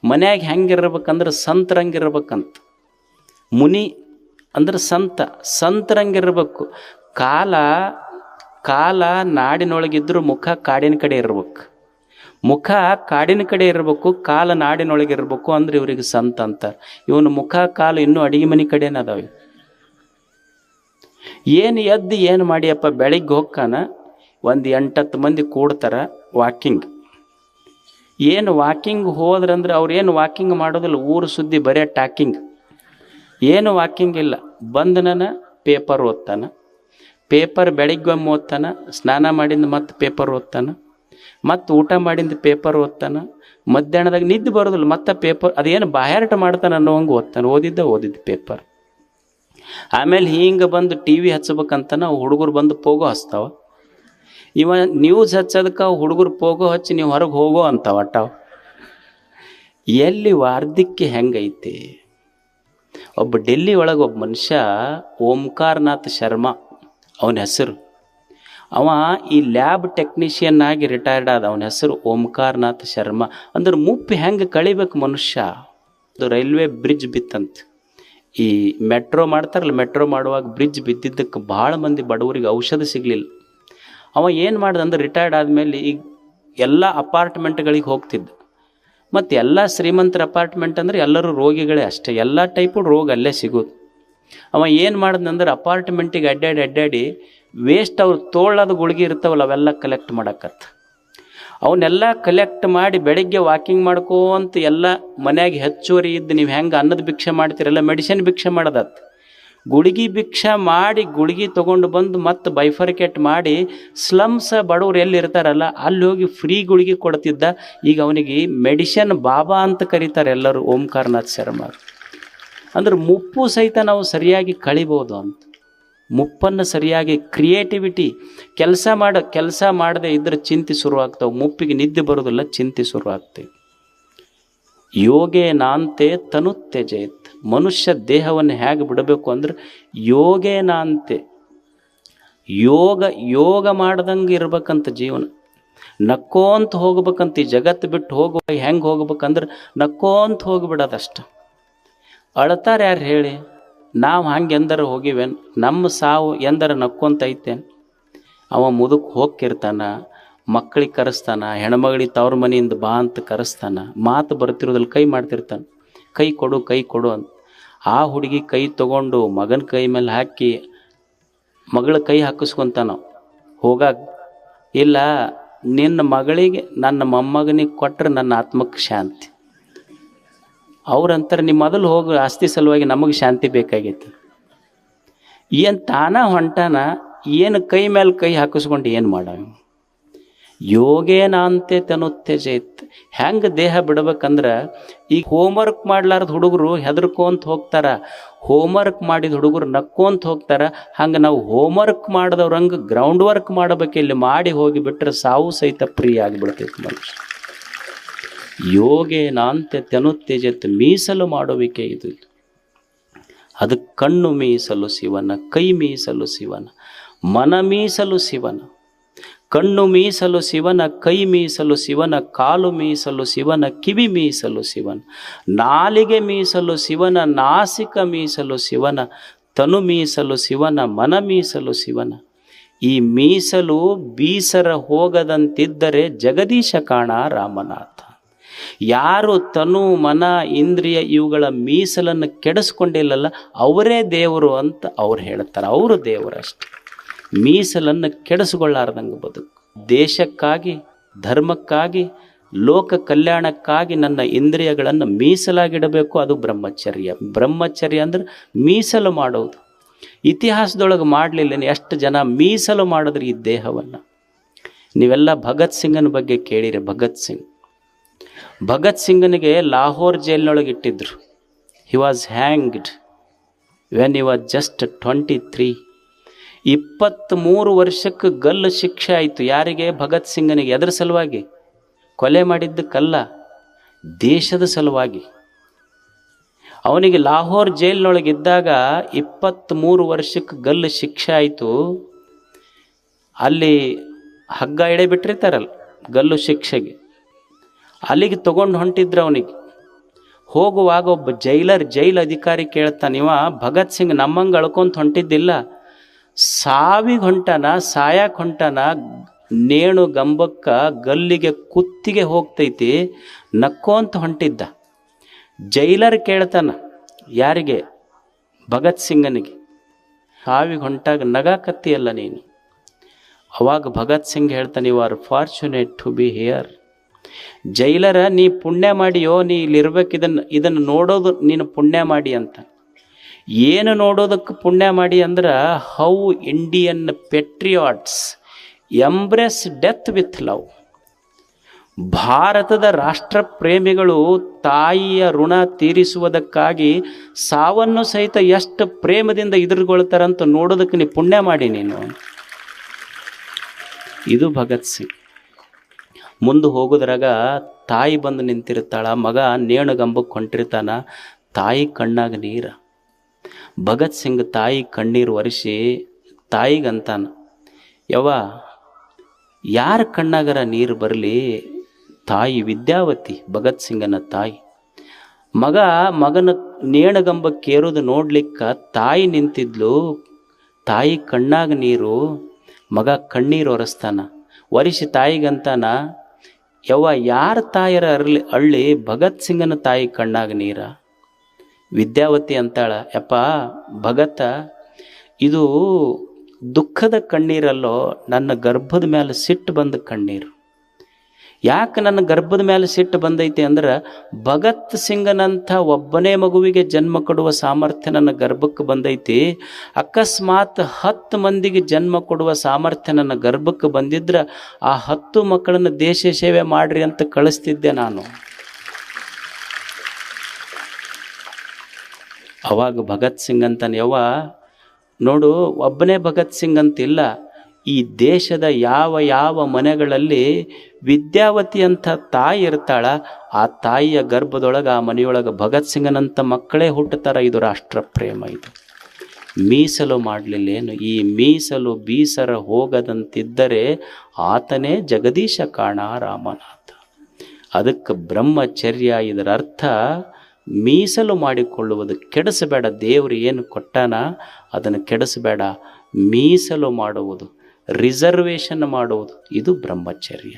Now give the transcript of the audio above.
ಮನ್ಯಾಗ ಹೆಂಗಿರ್ಬೇಕಂದ್ರೆ ಸಂತರಂಗಿರ್ಬೇಕಂತ. ಮುನಿ ಅಂದ್ರೆ ಸಂತರಂಗಿರ್ಬೇಕು. ಕಾಲ ನಾಡಿನೊಳಗಿದ್ರು ಮುಖ ಕಾಡಿನ ಕಡೆ ಇರ್ಬೇಕು. ಮುಖ ಕಾಡಿನ ಕಡೆ ಇರಬೇಕು, ಕಾಲ ನಾಡಿನೊಳಗಿರ್ಬೇಕು. ಅಂದ್ರೆ ಇವ್ರಿಗೆ ಸಂತ ಅಂತಾರೆ. ಇವನು ಮುಖ ಕಾಲು ಇನ್ನೂ ಅಡಿಗೆ ಮನೆ ಕಡೆನೇ ಅದಾವೆ. ಏನು ಎದ್ದು ಏನು ಮಾಡಿಯಪ್ಪ, ಬೆಳಿಗ್ಗೆ ಹೋಗ್ಕಾನ ಒಂದು 8-10 ಮಂದಿ ಕೂಡ್ತಾರ ವಾಕಿಂಗ್. ಏನು ವಾಕಿಂಗ್ ಹೋದ್ರಂದ್ರೆ ಅವ್ರೇನು ವಾಕಿಂಗ್ ಮಾಡೋದಿಲ್ಲ, ಊರು ಸುದ್ದಿ ಬರೇ ಟಾಕಿಂಗ್. ಏನು ವಾಕಿಂಗ್ ಇಲ್ಲ. ಬಂದನ ಪೇಪರ್ ಓದ್ತಾನ, ಪೇಪರ್ ಬೆಳಿಗ್ಗೆ ಒಮ್ಮೆ ಓದ್ತಾನ, ಸ್ನಾನ ಮಾಡಿಂದ ಮತ್ತೆ ಪೇಪರ್ ಓದ್ತಾನ, ಮತ್ತು ಊಟ ಮಾಡಿಂದ ಪೇಪರ್ ಓದ್ತಾನ, ಮಧ್ಯಾಹ್ನದಾಗ ನಿದ್ದೆ ಬರೋದಿಲ್ಲ, ಮತ್ತೆ ಪೇಪರ್ ಅದೇನು ಬಾಯಾಟ ಮಾಡ್ತಾನೆ ಅನ್ನೋ ಹಂಗೆ ಓದ್ತಾನೆ. ಓದಿದ್ದ ಪೇಪರ್. ಆಮೇಲೆ ಹಿಂಗೆ ಬಂದು ಟಿ ವಿ ಹಚ್ಬೇಕಂತಾನ ಹುಡುಗರು ಬಂದು ಪೋಗೋ ಹಚ್ತಾವ. ಇವ ನ್ಯೂಸ್ ಹಚ್ಚೋದಕ್ಕೆ ಹುಡುಗರು ಪೋಗೋ ಹಚ್ಚಿ ನೀವು ಹೊರಗೆ ಹೋಗೋ ಅಂತಾವ. ಅಟ್ಟಾವ ಎಲ್ಲಿ ವಾರ್ಧಕ್ಯ ಹೆಂಗೈತಿ. ಒಬ್ಬ ಡೆಲ್ಲಿ ಒಳಗೆ ಒಬ್ಬ ಮನುಷ್ಯ ಓಂಕಾರನಾಥ್ ಶರ್ಮಾ ಅವನ ಹೆಸರು. ಅವ ಈ ಲ್ಯಾಬ್ ಟೆಕ್ನಿಷಿಯನ್ ಆಗಿ ರಿಟೈರ್ಡ್ ಆದ. ಅವನ ಹೆಸರು ಓಂಕಾರನಾಥ್ ಶರ್ಮಾ. ಅಂದ್ರೆ ಮುಪ್ಪು ಹೆಂಗೆ ಕಳಿಬೇಕು ಮನುಷ್ಯ. ಅದು ರೈಲ್ವೆ ಬ್ರಿಡ್ಜ್ ಬಿತ್ತಂತ. ಈ ಮೆಟ್ರೋ ಮಾಡ್ತಾರಲ್ಲ, ಮೆಟ್ರೋ ಮಾಡುವಾಗ ಬ್ರಿಡ್ಜ್ ಬಿದ್ದಿದ್ದಕ್ಕೆ ಭಾಳ ಮಂದಿ ಬಡವರಿಗೆ ಔಷಧ ಸಿಗಲಿಲ್ಲ. ಅವ ಏನು ಮಾಡ್ದೆ ಅಂದ್ರೆ ರಿಟೈರ್ಡ್ ಆದಮೇಲೆ ಈಗ ಎಲ್ಲ ಅಪಾರ್ಟ್ಮೆಂಟ್ಗಳಿಗೆ ಹೋಗ್ತಿದ್ದ. ಮತ್ತು ಎಲ್ಲ ಶ್ರೀಮಂತರ ಅಪಾರ್ಟ್ಮೆಂಟ್ ಅಂದರೆ ಎಲ್ಲರೂ ರೋಗಿಗಳೇ ಅಷ್ಟೇ, ಎಲ್ಲ ಟೈಪು ರೋಗ ಅಲ್ಲೇ ಸಿಗೋದು. ಅವ ಏನು ಮಾಡಿದ್ನಂದ್ರೆ ಅಪಾರ್ಟ್ಮೆಂಟಿಗೆ ಅಡ್ಡಾಡಿ ವೇಸ್ಟ್ ಅವ್ರು ತೋಳದ ಗುಳಿಗೆ ಇರ್ತಾವಲ್ಲ ಅವೆಲ್ಲ ಕಲೆಕ್ಟ್ ಮಾಡಕತ್ತ. ಅವನ್ನೆಲ್ಲ ಕಲೆಕ್ಟ್ ಮಾಡಿ ಬೆಳಗ್ಗೆ ವಾಕಿಂಗ್ ಮಾಡ್ಕೋಂತ ಎಲ್ಲ ಮನ್ಯಾಗ ಹೆಚ್ಚುವರಿ ಇದ್ದು ನೀವು ಹೆಂಗೆ ಅನ್ನದ ಭಿಕ್ಷೆ ಮಾಡ್ತೀರಲ್ಲ, ಮೆಡಿಸಿನ್ ಭಿಕ್ಷೆ ಮಾಡೋದತ್ತು. ಗುಳಿಗೆ ಭಿಕ್ಷೆ ಮಾಡಿ ಗುಳಿಗೆ ತೊಗೊಂಡು ಬಂದು ಮತ್ತೆ ಬೈಫರ್ಕೇಟ್ ಮಾಡಿ ಸ್ಲಮ್ಸ್ ಬಡವ್ರು ಎಲ್ಲಿ ಇರ್ತಾರಲ್ಲ ಅಲ್ಲಿ ಹೋಗಿ ಫ್ರೀ ಗುಳಿಗೆ ಕೊಡ್ತಿದ್ದ. ಈಗ ಅವನಿಗೆ ಮೆಡಿಸಿನ್ ಬಾಬಾ ಅಂತ ಕರೀತಾರೆ ಎಲ್ಲರೂ, ಓಂಕಾರನಾಥ್ ಶರ್ಮಾ. ಅಂದ್ರೆ ಮುಪ್ಪು ಸಹಿತ ನಾವು ಸರಿಯಾಗಿ ಕಳಿಬೋದು ಅಂತ. ಮುಪ್ಪನ್ನು ಸರಿಯಾಗಿ ಕ್ರಿಯೇಟಿವಿಟಿ ಕೆಲಸ ಮಾಡದೆ ಇದ್ರೆ ಚಿಂತೆ ಶುರುವಾಗ್ತಾವೆ. ಮುಪ್ಪಿಗೆ ನಿದ್ದೆ ಬರೋದಿಲ್ಲ, ಚಿಂತೆ ಶುರುವಾಗ್ತವೆ. ಯೋಗೇ ನಾಂತೆ ತನುತ್ಯಜೇತ್. ಮನುಷ್ಯ ದೇಹವನ್ನು ಹೇಗೆ ಬಿಡಬೇಕು ಅಂದ್ರೆ ಯೋಗೇ ನಾಂತೆ, ಯೋಗ ಮಾಡ್ದಂಗೆ ಇರ್ಬೇಕಂತ ಜೀವನ. ನಕ್ಕೋಂತ ಹೋಗ್ಬೇಕಂತ. ಈ ಜಗತ್ತು ಬಿಟ್ಟು ಹೋಗುವಾಗ ಹೆಂಗೆ ಹೋಗ್ಬೇಕಂದ್ರೆ ನಕ್ಕೋಂತ ಹೋಗಿಬಿಡೋದಷ್ಟ. ಅಳ್ತಾರೆ ಯಾರು ಹೇಳಿ? ನಾವು ಹಂಗೆ ಎಂದರ ಹೋಗಿವೇನು? ನಮ್ಮ ಸಾವು ಎಂದರ ನಕ್ಕೊಂತ ಐತೇನು? ಅವ ಮುದುಕ್ ಹೋಗ್ತಿರ್ತಾನ, ಮಕ್ಕಳಿಗೆ ಕರೆಸ್ತಾನ, ಹೆಣ್ಮಗಳಿಗೆ ತವ್ರ ಮನೆಯಿಂದ ಬಾ ಅಂತ ಕರೆಸ್ತಾನ. ಮಾತು ಬರ್ತಿರೋದ್ರಲ್ಲಿ ಕೈ ಮಾಡ್ತಿರ್ತಾನೆ, ಕೈ ಕೊಡು ಅಂತ. ಆ ಹುಡುಗಿ ಕೈ ತೊಗೊಂಡು ಮಗನ ಕೈ ಮೇಲೆ ಹಾಕಿ ಮಗಳ ಕೈ ಹಾಕಿಸ್ಕೊತಾನ. ಹೋಗಾಗ ಇಲ್ಲ, ನಿನ್ನ ಮಗಳಿಗೆ ನನ್ನ ಮೊಮ್ಮಗನಿಗೆ ಕೊಟ್ಟರೆ ನನ್ನ ಆತ್ಮಕ್ಕೆ ಶಾಂತಿ. ಅವ್ರಂತಾರೆ ನಿಮ್ಮ ಮೊದಲು ಹೋಗು, ಆಸ್ತಿ ಸಲುವಾಗಿ ನಮಗೆ ಶಾಂತಿ ಬೇಕಾಗೈತಿ. ಏನು ತಾನ ಹೊಂಟಾನ, ಏನು ಕೈ ಮೇಲೆ ಕೈ ಹಾಕಿಸ್ಕೊಂಡು ಏನು ಮಾಡ? ಯೋಗೇನಾಂತೆ ತನುತ್ಯಜೇತ್. ಹೆಂಗೆ ದೇಹ ಬಿಡ್ಬೇಕಂದ್ರೆ ಈಗ ಹೋಮ್ವರ್ಕ್ ಮಾಡ್ಲಾರ್ದ ಹುಡುಗರು ಹೆದರ್ಕೊಂತ ಹೋಗ್ತಾರ, ಹೋಮ್ವರ್ಕ್ ಮಾಡಿದ ಹುಡುಗರು ನಕ್ಕೊಂತ ಹೋಗ್ತಾರ. ಹಂಗೆ ನಾವು ಹೋಮ್ವರ್ಕ್ ಮಾಡಿದವ್ರಂಗೆ ಗ್ರೌಂಡ್ ವರ್ಕ್ ಮಾಡಬೇಕು. ಇಲ್ಲಿ ಮಾಡಿ ಹೋಗಿಬಿಟ್ರೆ ಸಾವು ಸಹಿತ ಪ್ರಿಯ ಆಗಿಬಿಡ್ತೈತೆ ಮನುಷ್ಯ. ಯೋಗೇನಾಂತೆ ತನುತ್ಯಜೇತ್. ಮೀಸಲು ಮಾಡುವಿಕೆ ಇದು. ಅದಕ್ಕೆ ಕಣ್ಣು ಮೀಸಲು ಶಿವನ, ಕೈ ಮೀಸಲು ಶಿವನ, ಮನ ಮೀಸಲು ಶಿವನ. ಕಣ್ಣು ಮೀಸಲು ಶಿವನ, ಕೈ ಮೀಸಲು ಶಿವನ, ಕಾಲು ಮೀಸಲು ಶಿವನ, ಕಿವಿ ಮೀಸಲು ಶಿವನ, ನಾಲಿಗೆ ಮೀಸಲು ಶಿವನ, ನಾಸಿಕ ಮೀಸಲು ಶಿವನ, ತನು ಮೀಸಲು ಶಿವನ, ಮನ ಮೀಸಲು ಶಿವನ. ಈ ಮೀಸಲು ಬೀಸರ ಹೋಗದಂತಿದ್ದರೆ ಜಗದೀಶ ಕಾಣ ರಾಮನಾಥ. ಯಾರು ತನು ಮನ ಇಂದ್ರಿಯ ಇವುಗಳ ಮೀಸಲನ್ನು ಕೆಡಿಸ್ಕೊಂಡಿಲ್ಲಲ್ಲ ಅವರೇ ದೇವರು ಅಂತ ಅವ್ರು ಹೇಳ್ತಾರೆ. ಅವರು ದೇವರಷ್ಟೆ. ಮೀಸಲನ್ನು ಕೆಡಿಸ್ಕೊಳ್ಳಾರ್ದಂಗೆ ಬದುಕು. ದೇಶಕ್ಕಾಗಿ, ಧರ್ಮಕ್ಕಾಗಿ, ಲೋಕ ಕಲ್ಯಾಣಕ್ಕಾಗಿ ನನ್ನ ಇಂದ್ರಿಯಗಳನ್ನು ಮೀಸಲಾಗಿಡಬೇಕು. ಅದು ಬ್ರಹ್ಮಚರ್ಯ. ಬ್ರಹ್ಮಚರ್ಯ ಅಂದ್ರೆ ಮೀಸಲು ಮಾಡೋದು. ಇತಿಹಾಸದೊಳಗೆ ಮಾಡಲಿಲ್ಲ. ಎಷ್ಟು ಜನ ಮೀಸಲು ಮಾಡಿದ್ರು ಈ ದೇಹವನ್ನು. ನೀವೆಲ್ಲ ಭಗತ್ ಸಿಂಗನ ಬಗ್ಗೆ ಕೇಳಿರಿ. ಭಗತ್ ಸಿಂಗನಿಗೆ ಲಾಹೋರ್ ಜೈಲಿನೊಳಗೆ ಇಟ್ಟಿದ್ರು. He was hanged when he was just 23. 23 ವರ್ಷಕ್ಕೆ ಗಲ್ಲು ಶಿಕ್ಷೆ ಆಯಿತು. ಯಾರಿಗೆ? ಭಗತ್ ಸಿಂಗನಿಗೆ. ಎದರ ಸಲುವಾಗಿ? ಕೊಲೆ ಮಾಡಿದ್ದಕ್ಕಲ್ಲ, ದೇಶದ ಸಲುವಾಗಿ. ಅವನಿಗೆ ಲಾಹೋರ್ ಜೈಲಿನೊಳಗಿದ್ದಾಗ 23 ವರ್ಷಕ್ಕೆ ಗಲ್ಲು ಶಿಕ್ಷೆ ಆಯಿತು. ಅಲ್ಲಿ ಹಗ್ಗ ಎಳೆ ಬಿಟ್ಟಿರ್ತಾರಲ್ಲ ಗಲ್ಲು ಶಿಕ್ಷೆಗೆ, ಅಲ್ಲಿಗೆ ತೊಗೊಂಡು ಹೊಂಟಿದ್ರು ಅವನಿಗೆ. ಹೋಗುವಾಗ ಒಬ್ಬ ಜೈಲ್ ಅಧಿಕಾರಿ ಕೇಳ್ತಾನೆ, ಇವ ಭಗತ್ ಸಿಂಗ್ ನಮ್ಮಂಗೆ ಅಳ್ಕೊಂತ ಹೊಂಟಿದ್ದಿಲ್ಲ, ಸಾವಿಗೆ ಹೊಂಟಾನ, ಸಾಯಕ್ಕೆ ಹೊಂಟಾನ, ನೇಣು ಗಂಬಕ್ಕ ಗಲ್ಲಿಗೆ ಕುತ್ತಿಗೆ ಹೋಗ್ತೈತಿ, ನಕ್ಕೋಂತ ಹೊಂಟಿದ್ದ. ಜೈಲರ್ ಕೇಳ್ತಾನ, ಯಾರಿಗೆ? ಭಗತ್ ಸಿಂಗನಿಗೆ. ಸಾವಿಗೆ ಹೊಂಟಾಗ ನಗಾಕತ್ತಿಯಲ್ಲ ನೀನು. ಅವಾಗ ಭಗತ್ ಸಿಂಗ್ ಹೇಳ್ತಾನೆ, you are fortunate to be here. ಜೈಲರ, ನೀ ಪುಣ್ಯ ಮಾಡಿಯೋ, ನೀ ಇಲ್ಲಿರ್ಬೇಕು, ಇದನ್ನು ನೋಡೋದು ನೀನು ಪುಣ್ಯ ಮಾಡಿ ಅಂತ. ಏನು ನೋಡೋದಕ್ಕೆ ಪುಣ್ಯ ಮಾಡಿ ಅಂದ್ರೆ, how Indian patriots embrace death with love. ಭಾರತದ ರಾಷ್ಟ್ರ ಪ್ರೇಮಿಗಳು ತಾಯಿಯ ಋಣ ತೀರಿಸುವುದಕ್ಕಾಗಿ ಸಾವನ್ನು ಸಹಿತ ಎಷ್ಟು ಪ್ರೇಮದಿಂದ ಎದುರುಗೊಳ್ತಾರಂತ ನೋಡೋದಕ್ಕೆ ನೀ ಪುಣ್ಯ ಮಾಡಿ ನೀನು. ಇದು ಭಗತ್ ಸಿಂಗ್. ಮುಂದೆ ಹೋಗೋದ್ರಾಗ ತಾಯಿ ಬಂದು ನಿಂತಿರ್ತಾಳ, ಮಗ ನೇಣುಗಂಬಕ್ಕೆ ಹೊಂಟಿರ್ತಾನ, ತಾಯಿ ಕಣ್ಣಾಗ ನೀರ. ಭಗತ್ ಸಿಂಗ್ ತಾಯಿ ಕಣ್ಣೀರು ಒರೆಸಿ ತಾಯಿಗಂತಾನ, ಯವ್ವ ಯಾರ ಕಣ್ಣಾಗರ ನೀರು ಬರಲಿ, ತಾಯಿ ವಿದ್ಯಾವತಿ ಭಗತ್ ಸಿಂಗನ ತಾಯಿ. ಮಗನ ನೇಣುಗಂಬಕ್ಕೇರೋದು ನೋಡ್ಲಿಕ್ಕೆ ತಾಯಿ ನಿಂತಿದ್ಲು, ತಾಯಿ ಕಣ್ಣಾಗ ನೀರು, ಮಗ ಕಣ್ಣೀರು ಒರೆಸ್ತಾನ. ಒರೆಸಿ ತಾಯಿಗಂತಾನ, ಯವ್ವ ಯಾರ ತಾಯರ ಅಳ್ಳಿ ಭಗತ್ ಸಿಂಗನ ತಾಯಿ ಕಣ್ಣಾಗ ನೀರ. ವಿದ್ಯಾವತಿ ಅಂತಾಳ, ಯಪ್ಪ ಭಗತ, ಇದು ದುಃಖದ ಕಣ್ಣೀರಲ್ಲೋ, ನನ್ನ ಗರ್ಭದ ಮೇಲೆ ಸಿಟ್ಟು ಬಂದ ಕಣ್ಣೀರು. ಯಾಕೆ ನನ್ನ ಗರ್ಭದ ಮೇಲೆ ಸಿಟ್ಟು ಬಂದೈತಿ ಅಂದ್ರೆ, ಭಗತ್ ಸಿಂಗನಂಥ ಒಬ್ಬನೇ ಮಗುವಿಗೆ ಜನ್ಮ ಕೊಡುವ ಸಾಮರ್ಥ್ಯ ನನ್ನ ಗರ್ಭಕ್ಕೆ ಬಂದೈತಿ. ಅಕಸ್ಮಾತ್ 10 ಮಂದಿಗೆ ಜನ್ಮ ಕೊಡುವ ಸಾಮರ್ಥ್ಯ ನನ್ನ ಗರ್ಭಕ್ಕೆ ಬಂದಿದ್ರೆ, ಆ 10 ಮಕ್ಕಳನ್ನು ದೇಶ ಸೇವೆ ಮಾಡ್ರಿ ಅಂತ ಕಳಿಸ್ತಿದ್ದೆ ನಾನು. ಅವಾಗ ಭಗತ್ ಸಿಂಗ್ ಅಂತಾನೆ, ಯವ್ವ ನೋಡು, ಒಬ್ಬನೇ ಭಗತ್ ಸಿಂಗ್ ಅಂತಿಲ್ಲ, ಈ ದೇಶದ ಯಾವ ಮನೆಗಳಲ್ಲಿ ವಿದ್ಯಾವತಿ ಅಂತ ತಾಯಿ ಇರ್ತಾಳ, ಆ ತಾಯಿಯ ಗರ್ಭದೊಳಗೆ, ಆ ಮನೆಯೊಳಗೆ ಭಗತ್ ಸಿಂಗನಂಥ ಮಕ್ಕಳೇ ಹುಟ್ಟುತ್ತಾರ. ಇದು ರಾಷ್ಟ್ರ ಪ್ರೇಮ. ಇದು ಮೀಸಲು ಮಾಡಲಿಲ್ಲೇನು? ಈ ಮೀಸಲು ಬೀಸರ ಹೋಗದಂತಿದ್ದರೆ ಆತನೇ ಜಗದೀಶ ಕಾಣ ರಾಮನಾಥ. ಅದಕ್ಕೆ ಬ್ರಹ್ಮಚರ್ಯ, ಇದರ ಅರ್ಥ ಮೀಸಲು ಮಾಡಿಕೊಳ್ಳುವುದು. ಕೆಡಿಸಬೇಡ, ದೇವರು ಏನು ಕೊಟ್ಟಾನ ಅದನ್ನು ಕೆಡಿಸಬೇಡ. ಮೀಸಲು ಮಾಡುವುದು, ರಿಸರ್ವೇಷನ್ ಮಾಡುವುದು, ಇದು ಬ್ರಹ್ಮಚರ್ಯ.